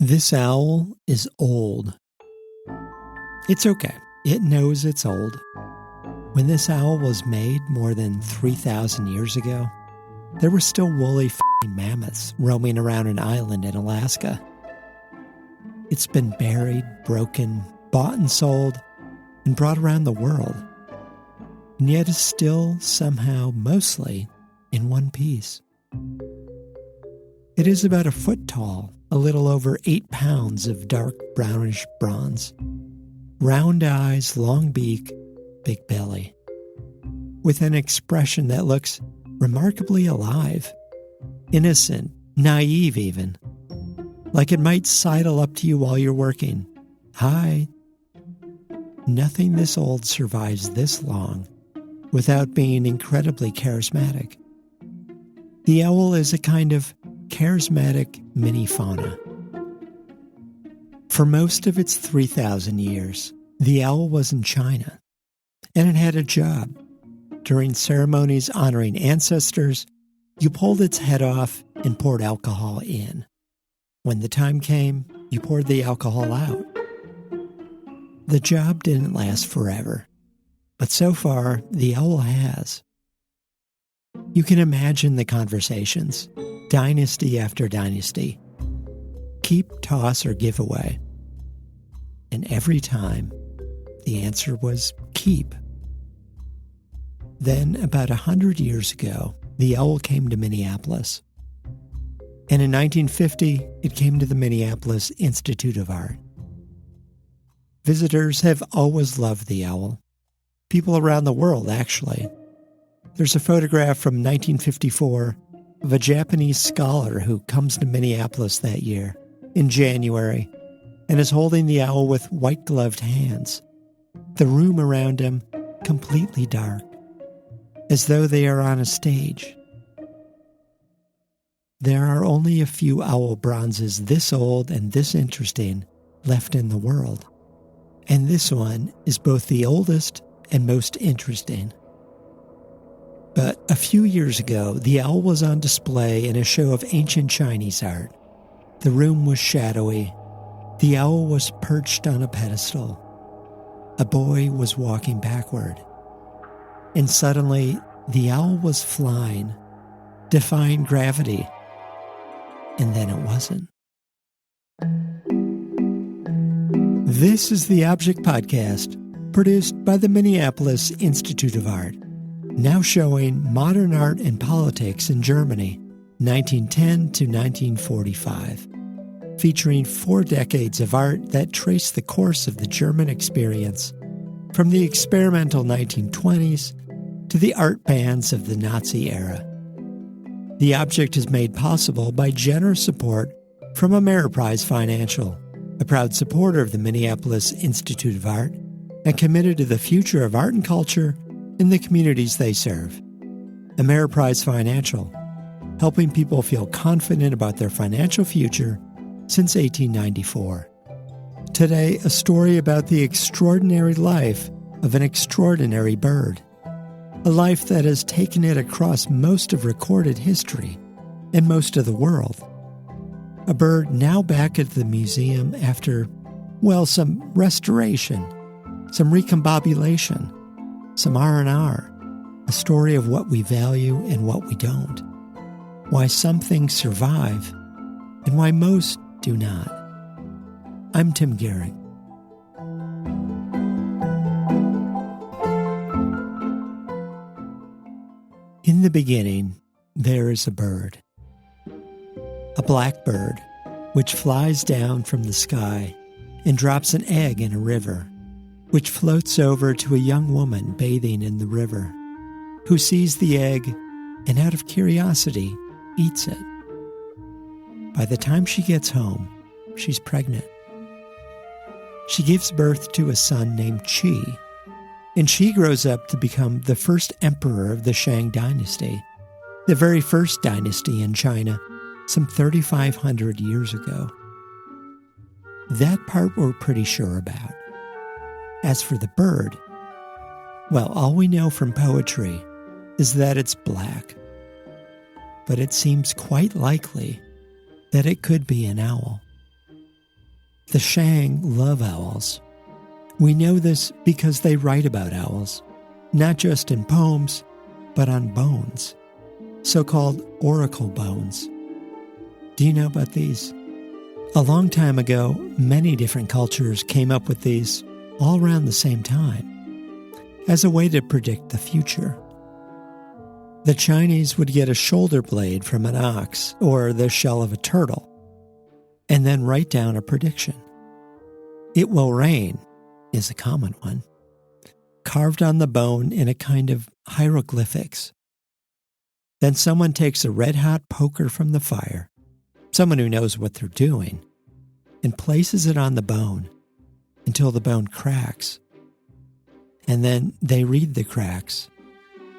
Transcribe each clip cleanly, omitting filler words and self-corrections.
This owl is old. It's okay. It knows it's old. When this owl was made more than 3,000 years ago, there were still woolly mammoths roaming around an island in Alaska. It's been buried, broken, bought and sold, and brought around the world, and yet is still somehow mostly in one piece. It is about a foot tall, a little over 8 pounds of dark brownish bronze, round eyes, long beak, big belly, with an expression that looks remarkably alive, innocent, naive even, like it might sidle up to you while you're working. Hi. Nothing this old survives this long without being incredibly charismatic. The owl is a kind of charismatic mini-fauna. For most of its 3,000 years, the owl was in China, and it had a job. During ceremonies honoring ancestors, you pulled its head off and poured alcohol in. When the time came, you poured the alcohol out. The job didn't last forever, but so far, the owl has. You can imagine the conversations, dynasty after dynasty. Keep, toss, or give away. And every time, the answer was keep. Then, about 100 years ago, the owl came to Minneapolis. And in 1950, it came to the Minneapolis Institute of Art. Visitors have always loved the owl. People around the world, actually. There's a photograph from 1954 of a Japanese scholar who comes to Minneapolis that year, in January, and is holding the owl with white-gloved hands. The room around him completely dark, as though they are on a stage. There are only a few owl bronzes this old and this interesting left in the world, and this one is both the oldest and most interesting. But a few years ago, the owl was on display in a show of ancient Chinese art. The room was shadowy. The owl was perched on a pedestal. A boy was walking backward. And suddenly, the owl was flying, defying gravity. And then it wasn't. This is the Object Podcast, produced by the Minneapolis Institute of Art, now showing modern art and politics in Germany, 1910 to 1945, featuring 4 decades of art that trace the course of the German experience from the experimental 1920s to the art bans of the Nazi era. The Object is made possible by generous support from Ameriprise Financial, a proud supporter of the Minneapolis Institute of Art and committed to the future of art and culture in the communities they serve. Ameriprise Financial, helping people feel confident about their financial future since 1894. Today, a story about the extraordinary life of an extraordinary bird. A life that has taken it across most of recorded history and most of the world. A bird now back at the museum after, some restoration, some recombobulation, some R&R, a story of what we value and what we don't, why some things survive and why most do not. I'm Tim Gihring. In the beginning, there is a bird. A blackbird, which flies down from the sky and drops an egg in a river, which floats over to a young woman bathing in the river, who sees the egg and out of curiosity eats it. By the time she gets home, she's pregnant. She gives birth to a son named Qi, and she grows up to become the first emperor of the Shang dynasty, the very first dynasty in China, some 3,500 years ago. That part we're pretty sure about. As for the bird, all we know from poetry is that it's black. But it seems quite likely that it could be an owl. The Shang love owls. We know this because they write about owls, not just in poems, but on bones, so-called oracle bones. Do you know about these? A long time ago, many different cultures came up with these all around the same time as a way to predict the future. The Chinese would get a shoulder blade from an ox or the shell of a turtle and then write down a prediction. "It will rain" is a common one, carved on the bone in a kind of hieroglyphics. Then someone takes a red-hot poker from the fire, someone who knows what they're doing, and places it on the bone until the bone cracks. And then they read the cracks,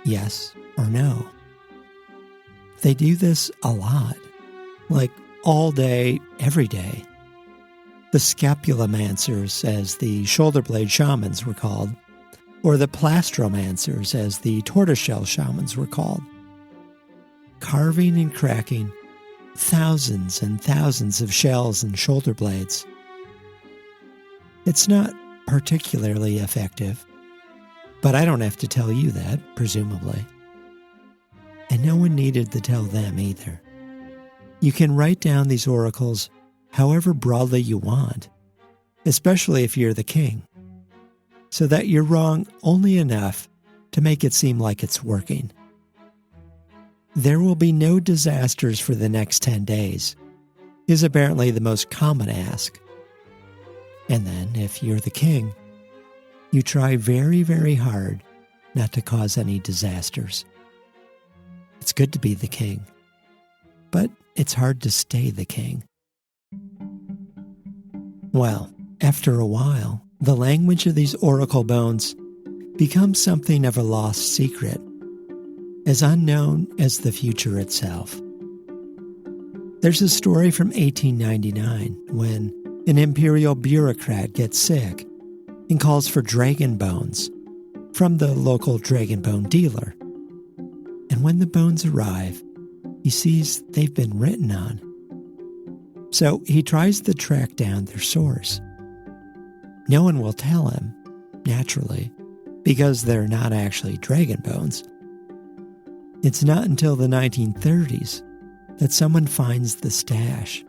yes or no. They do this a lot, like all day, every day. The scapulamancers, as the shoulder blade shamans were called, or the plastromancers, as the tortoiseshell shamans were called, carving and cracking thousands and thousands of shells and shoulder blades. It's not particularly effective, but I don't have to tell you that, presumably. And no one needed to tell them either. You can write down these oracles however broadly you want, especially if you're the king, so that you're wrong only enough to make it seem like it's working. "There will be no disasters for the next 10 days," is apparently the most common ask. And then, if you're the king, you try very, very hard not to cause any disasters. It's good to be the king, but it's hard to stay the king. Well, after a while, the language of these oracle bones becomes something of a lost secret, as unknown as the future itself. There's a story from 1899 when an imperial bureaucrat gets sick and calls for dragon bones from the local dragon bone dealer. And when the bones arrive, he sees they've been written on. So he tries to track down their source. No one will tell him, naturally, because they're not actually dragon bones. It's not until the 1930s that someone finds the stash.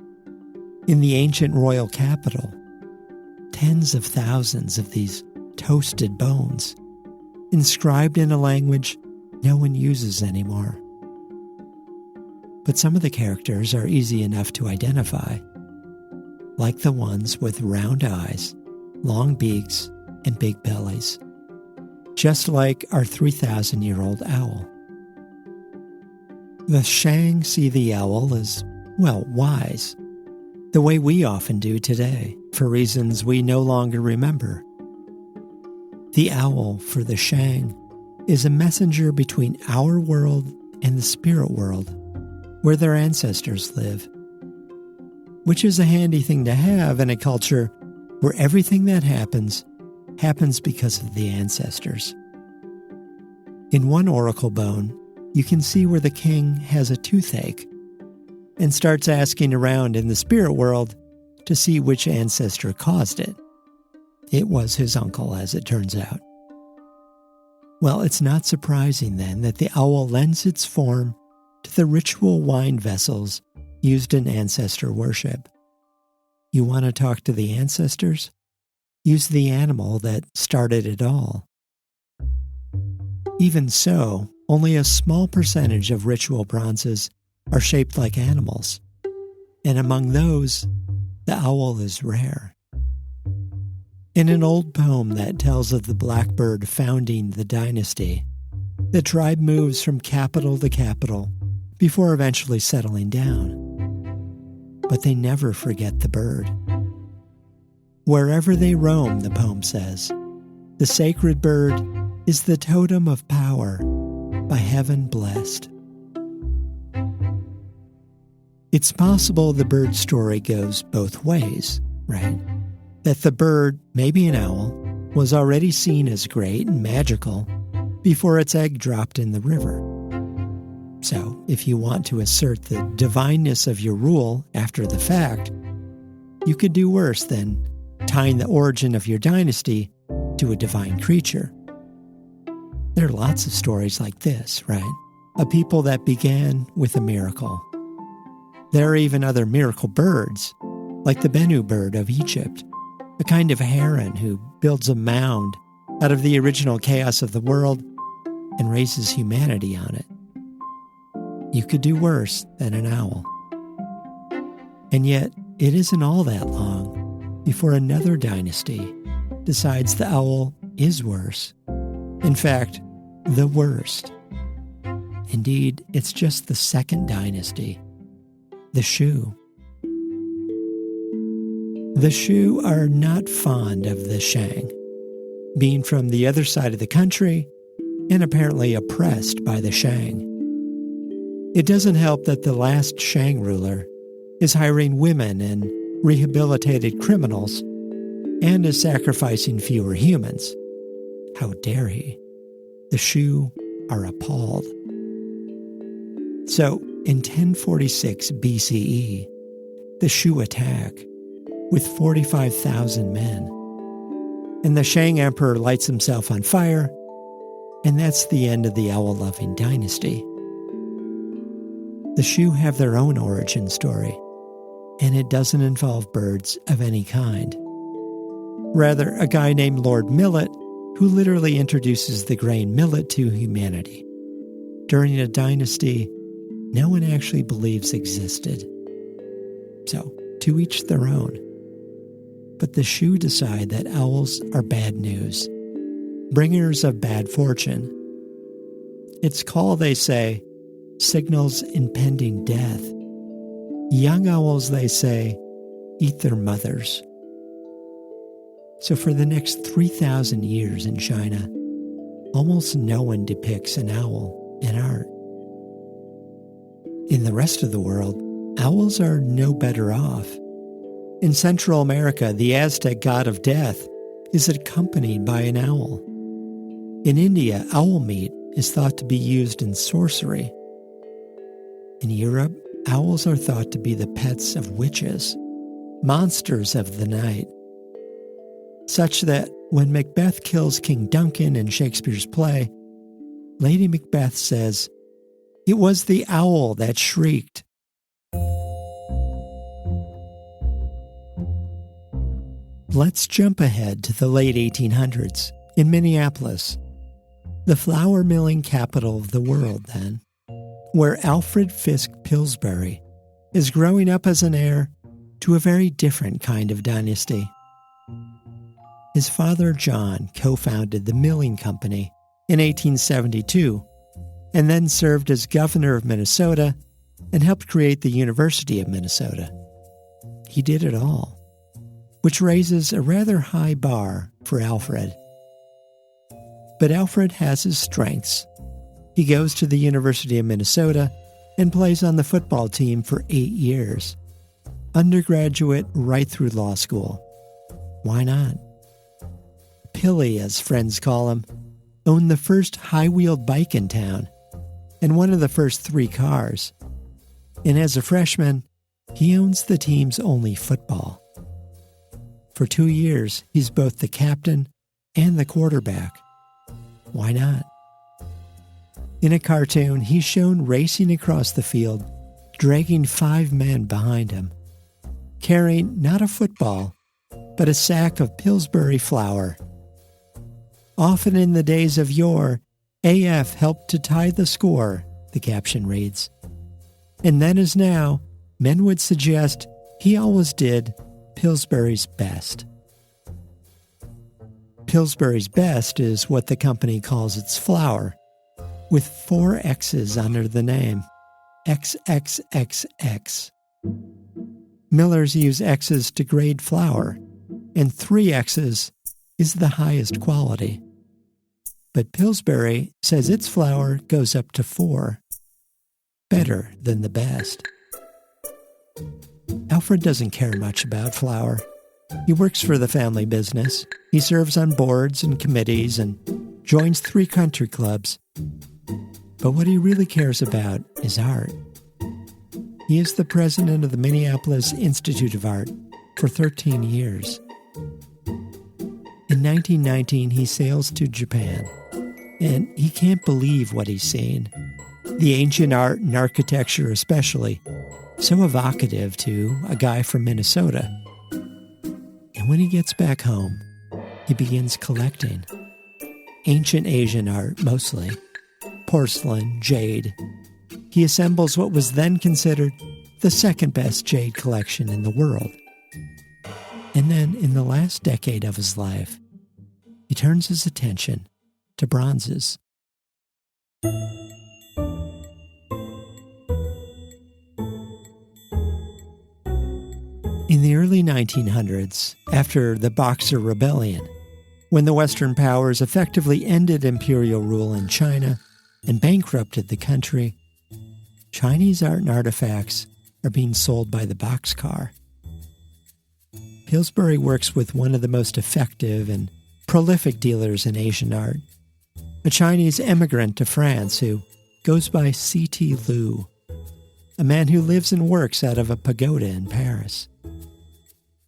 In the ancient royal capital, tens of thousands of these toasted bones, inscribed in a language no one uses anymore. But some of the characters are easy enough to identify, like the ones with round eyes, long beaks, and big bellies, just like our 3,000-year-old owl. The Shang see the owl as, well, wise, the way we often do today, for reasons we no longer remember. The owl, for the Shang, is a messenger between our world and the spirit world, where their ancestors live, which is a handy thing to have in a culture where everything that happens because of the ancestors. In one oracle bone, you can see where the king has a toothache and starts asking around in the spirit world to see which ancestor caused it. It was his uncle, as it turns out. Well, it's not surprising then that the owl lends its form to the ritual wine vessels used in ancestor worship. You want to talk to the ancestors? Use the animal that started it all. Even so, only a small percentage of ritual bronzes are shaped like animals, and among those, the owl is rare. In an old poem that tells of the blackbird founding the dynasty, the tribe moves from capital to capital before eventually settling down. But they never forget the bird. Wherever they roam, the poem says, the sacred bird is the totem of power, by heaven blessed. It's possible the bird story goes both ways, right? That the bird, maybe an owl, was already seen as great and magical before its egg dropped in the river. So, if you want to assert the divineness of your rule after the fact, you could do worse than tying the origin of your dynasty to a divine creature. There are lots of stories like this, right? A people that began with a miracle. There are even other miracle birds, like the Bennu bird of Egypt, a kind of heron who builds a mound out of the original chaos of the world and raises humanity on it. You could do worse than an owl. And yet, it isn't all that long before another dynasty decides the owl is worse. In fact, the worst. Indeed, it's just the second dynasty, the Shu. The Shu are not fond of the Shang, being from the other side of the country and apparently oppressed by the Shang. It doesn't help that the last Shang ruler is hiring women and rehabilitated criminals and is sacrificing fewer humans. How dare he? The Shu are appalled. So, in 1046 BCE, the Shu attack with 45,000 men. And the Shang emperor lights himself on fire, and that's the end of the owl-loving dynasty. The Shu have their own origin story, and it doesn't involve birds of any kind. Rather, a guy named Lord Millet, who literally introduces the grain millet to humanity during a dynasty no one actually believes existed. So, to each their own. But the Shu decide that owls are bad news, bringers of bad fortune. Its call, they say, signals impending death. Young owls, they say, eat their mothers. So for the next 3,000 years in China, almost no one depicts an owl in art. In the rest of the world, owls are no better off. In Central America, the Aztec god of death is accompanied by an owl. In India, owl meat is thought to be used in sorcery. In Europe, owls are thought to be the pets of witches, monsters of the night, such that when Macbeth kills King Duncan in Shakespeare's play, Lady Macbeth says, "It was the owl that shrieked." Let's jump ahead to the late 1800s in Minneapolis, the flour milling capital of the world then, where Alfred Fisk Pillsbury is growing up as an heir to a very different kind of dynasty. His father, John, co-founded the milling company in 1872 and then served as governor of Minnesota and helped create the University of Minnesota. He did it all, which raises a rather high bar for Alfred. But Alfred has his strengths. He goes to the University of Minnesota and plays on the football team for 8 years, undergraduate right through law school. Why not? Pilly, as friends call him, owned the first high-wheeled bike in town and one of the first 3 cars. And as a freshman, he owns the team's only football. For 2 years, he's both the captain and the quarterback. Why not? In a cartoon, he's shown racing across the field, dragging 5 men behind him, carrying not a football, but a sack of Pillsbury flour. Often in the days of yore, AF helped to tie the score, the caption reads. And then as now, men would suggest he always did Pillsbury's best. Pillsbury's best is what the company calls its flour, with 4 X's under the name, XXXX. Millers use X's to grade flour, and 3 X's is the highest quality. But Pillsbury says its flour goes up to 4, better than the best. Alfred doesn't care much about flour. He works for the family business. He serves on boards and committees and joins 3 country clubs. But what he really cares about is art. He is the president of the Minneapolis Institute of Art for 13 years. In 1919, he sails to Japan, and he can't believe what he's seen. The ancient art and architecture especially, so evocative to a guy from Minnesota. And when he gets back home, he begins collecting. Ancient Asian art, mostly. Porcelain, jade. He assembles what was then considered the second best jade collection in the world. And then, in the last decade of his life, he turns his attention to bronzes. In the early 1900s, after the Boxer Rebellion, when the Western powers effectively ended imperial rule in China and bankrupted the country, Chinese art and artifacts are being sold by the boxcar. Pillsbury works with one of the most effective and prolific dealers in Asian art, a Chinese immigrant to France who goes by C.T. Liu, a man who lives and works out of a pagoda in Paris.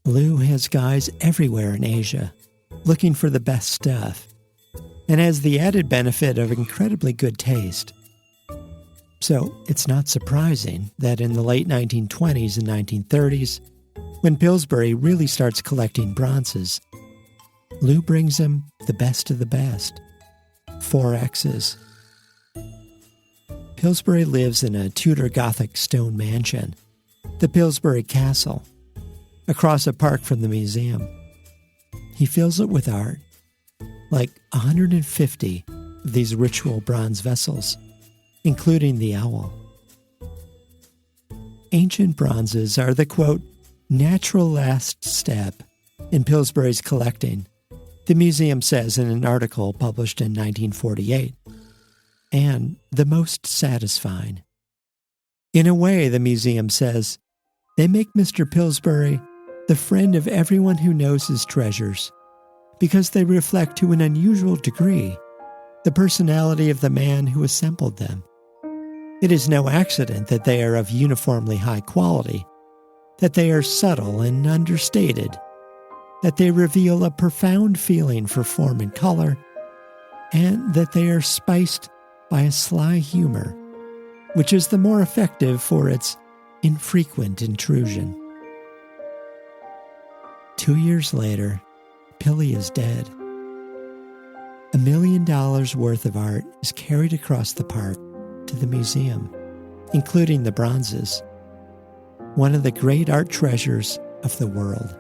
Liu has guys everywhere in Asia looking for the best stuff, and has the added benefit of incredibly good taste. So it's not surprising that in the late 1920s and 1930s, when Pillsbury really starts collecting bronzes, Liu brings him the best of the best, 4Xs. Pillsbury lives in a Tudor Gothic stone mansion, the Pillsbury Castle, across a park from the museum. He fills it with art, like 150 of these ritual bronze vessels, including the owl. Ancient bronzes are the, quote, natural last step in Pillsbury's collecting, the museum says in an article published in 1948, and the most satisfying. In a way, the museum says, they make Mr. Pillsbury the friend of everyone who knows his treasures, because they reflect to an unusual degree the personality of the man who assembled them. It is no accident that they are of uniformly high quality, that they are subtle and understated, that they reveal a profound feeling for form and color, and that they are spiced by a sly humor, which is the more effective for its infrequent intrusion. 2 years later, Pilly is dead. $1 million worth of art is carried across the park to the museum, including the bronzes, one of the great art treasures of the world.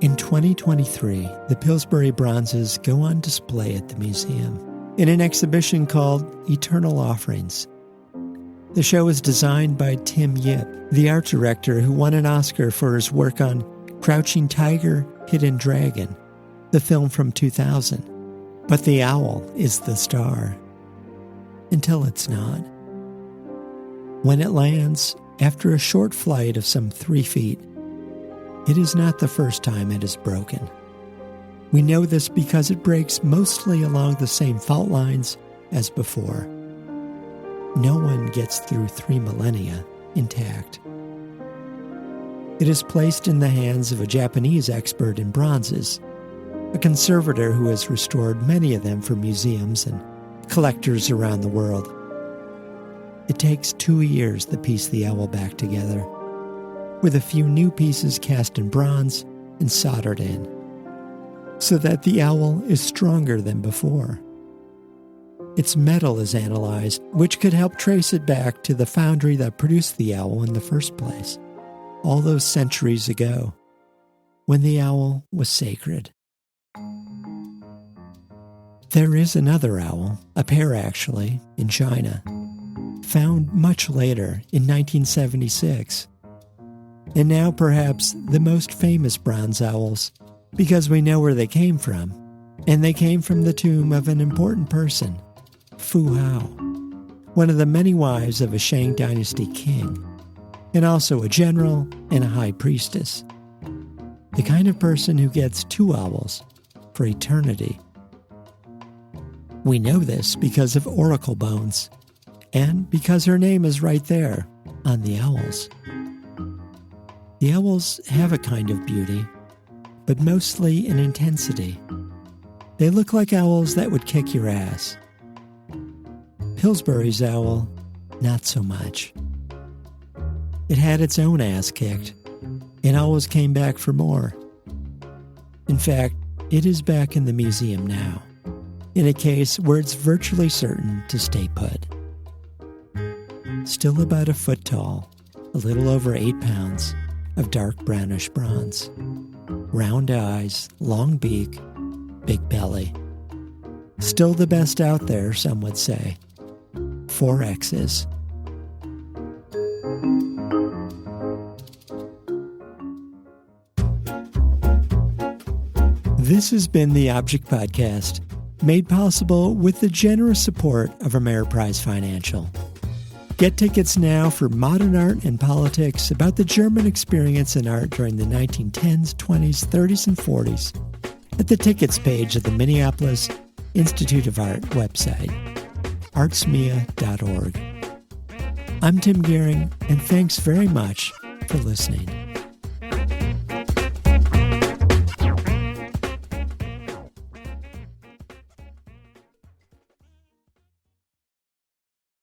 In 2023, the Pillsbury bronzes go on display at the museum in an exhibition called Eternal Offerings. The show is designed by Tim Gihring, the art director who won an Oscar for his work on Crouching Tiger, Hidden Dragon, the film from 2000. But the owl is the star. Until it's not. When it lands, after a short flight of some 3 feet, it is not the first time it is broken. We know this because it breaks mostly along the same fault lines as before. No one gets through 3 millennia intact. It is placed in the hands of a Japanese expert in bronzes, a conservator who has restored many of them for museums and collectors around the world. It takes 2 years to piece the owl back together, with a few new pieces cast in bronze and soldered in, so that the owl is stronger than before. Its metal is analyzed, which could help trace it back to the foundry that produced the owl in the first place, all those centuries ago, when the owl was sacred. There is another owl, a pair actually, in China, found much later in 1976. And now perhaps the most famous bronze owls, because we know where they came from, and they came from the tomb of an important person, Fu Hao, one of the many wives of a Shang dynasty king, and also a general and a high priestess. The kind of person who gets 2 owls for eternity. We know this because of oracle bones, and because her name is right there on the owls. The owls have a kind of beauty, but mostly an intensity. They look like owls that would kick your ass. Pillsbury's owl, not so much. It had its own ass kicked, and always came back for more. In fact, it is back in the museum now, in a case where it's virtually certain to stay put. Still about a foot tall, a little over 8 pounds, of dark brownish bronze. Round eyes, long beak, big belly. Still the best out there, some would say. 4 X's. This has been the Object Podcast, made possible with the generous support of Ameriprise Financial. Get tickets now for Modern Art and Politics about the German experience in art during the 1910s, 20s, 30s, and 40s at the tickets page of the Minneapolis Institute of Art website, artsmia.org. I'm Tim Gihring, and thanks very much for listening.